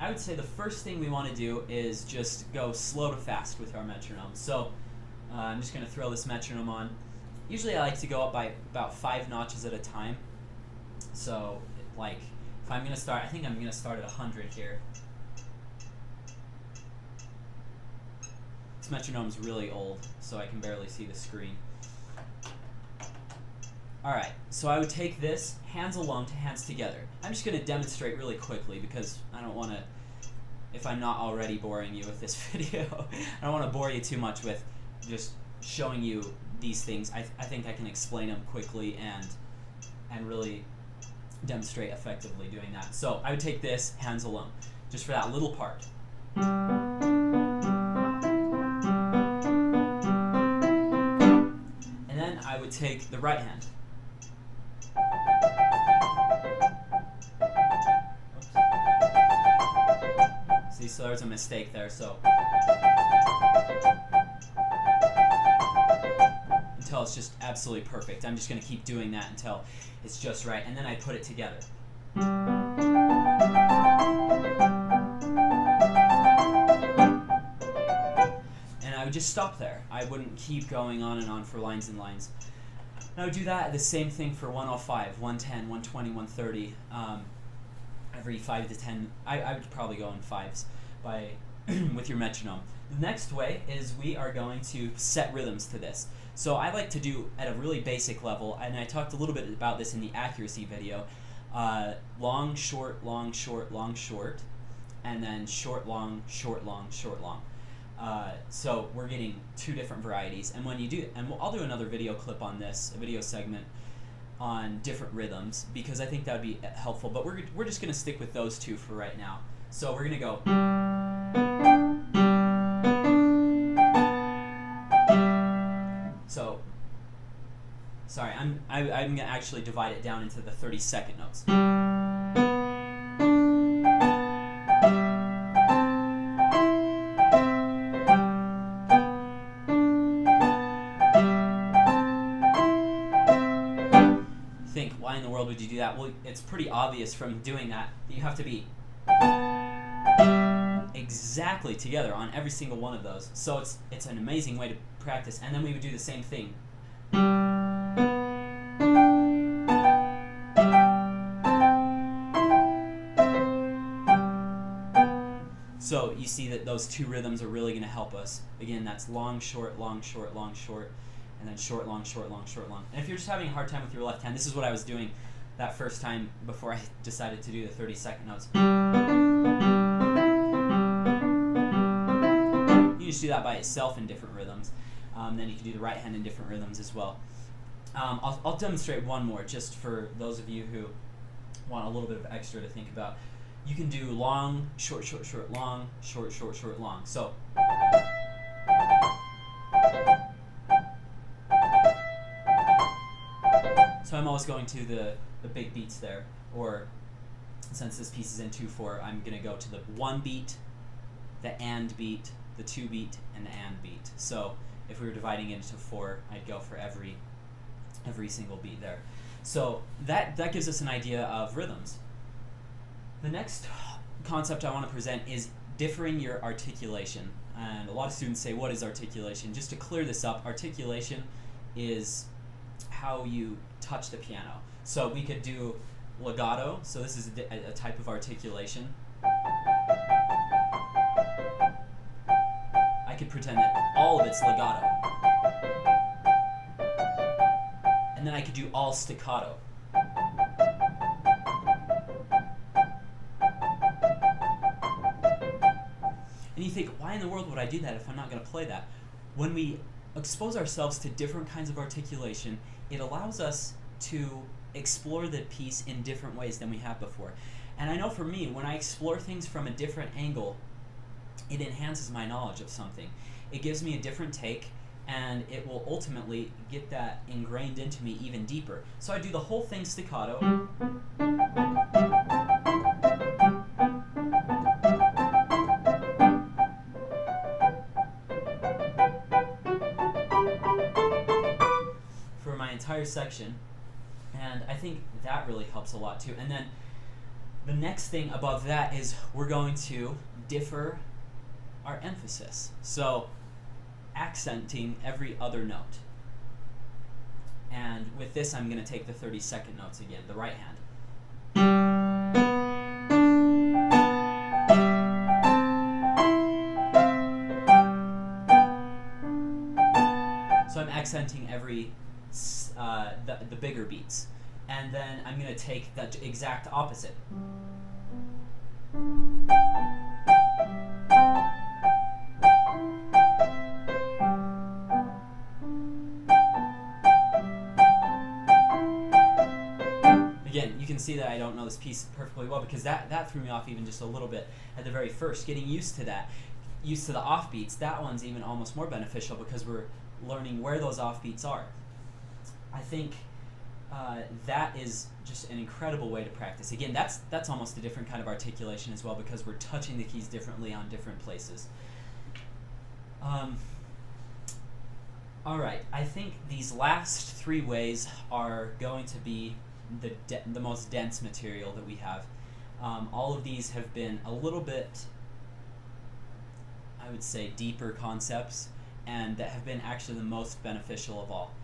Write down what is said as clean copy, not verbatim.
I would say the first thing we want to do is just go slow to fast with our metronome. So I'm just going to throw this metronome on. Usually I like to go up by about 5 notches at a time. So like if I'm going to start, I think I'm going to start at 100 here. This metronome's really old, so I can barely see the screen. Alright, so I would take this, hands alone to hands together. I'm just going to demonstrate really quickly because I don't want to, if I'm not already boring you with this video, I don't want to bore you too much with just showing you these things. I think I can explain them quickly and really demonstrate effectively doing that. So I would take this, hands alone, just for that little part. And then I would take the right hand. See, so there's a mistake there, so until it's just absolutely perfect. I'm just going to keep doing that until it's just right, and then I put it together. And I would just stop there. I wouldn't keep going on and on for lines and lines. And I would do that, the same thing for 105, 110, 120, 130. Every 5 to 10, I would probably go in 5s by with your metronome. The next way is we are going to set rhythms to this. So I like to do at a really basic level, and I talked a little bit about this in the accuracy video, long, short, long, short, long, short, and then short, long, short, long, short, long. So we're getting 2 different varieties, and when you do, and I'll do another video clip on this, a video segment on different rhythms, because I think that would be helpful, but we're just going to stick with those 2 for right now. So we're going to go. So, sorry, I'm going to actually divide it down into the 30-second notes. Why in the world would you do that? Well, it's pretty obvious from doing that you have to be exactly together on every single one of those. So it's an amazing way to practice. And then we would do the same thing. So you see that those 2 rhythms are really going to help us. Again, that's long, short, long, short, long, short. And then short, long, short, long, short, long. And if you're just having a hard time with your left hand, this is what I was doing that first time before I decided to do the 30-second notes. You just do that by itself in different rhythms. Then you can do the right hand in different rhythms as well. I'll demonstrate one more just for those of you who want a little bit of extra to think about. You can do long, short, short, short, long, short, short, short, long. So. So I'm always going to the big beats there, or since this piece is in 2/4, I'm going to go to the 1 beat, the and beat, the 2 beat, and the and beat. So if we were dividing it into 4, I'd go for every single beat there. So that gives us an idea of rhythms. The next concept I want to present is differing your articulation. And a lot of students say, what is articulation? Just to clear this up, articulation is how you touch the piano. So we could do legato. So this is a type of articulation. I could pretend that all of it's legato. And then I could do all staccato. And you think, why in the world would I do that if I'm not going to play that? When we expose ourselves to different kinds of articulation, it allows us to explore the piece in different ways than we have before. And I know for me, when I explore things from a different angle, it enhances my knowledge of something. It gives me a different take, and it will ultimately get that ingrained into me even deeper. So I do the whole thing staccato. Entire section, and I think that really helps a lot too. And then The next thing above that is we're going to differ our emphasis. So accenting every other note. And with this, I'm going to take the 32nd notes again, the right hand. So I'm accenting every the bigger beats, and then I'm going to take the exact opposite. Again, you can see that I don't know this piece perfectly well because that threw me off even just a little bit at the very first. Getting used to that, used to the offbeats, that one's even almost more beneficial because we're learning where those offbeats are. I think that is just an incredible way to practice. Again, that's almost a different kind of articulation as well because we're touching the keys differently on different places. All right, I think these last three ways are going to be the most dense material that we have. All of these have been a little bit, I would say, deeper concepts, and that have been actually the most beneficial of all.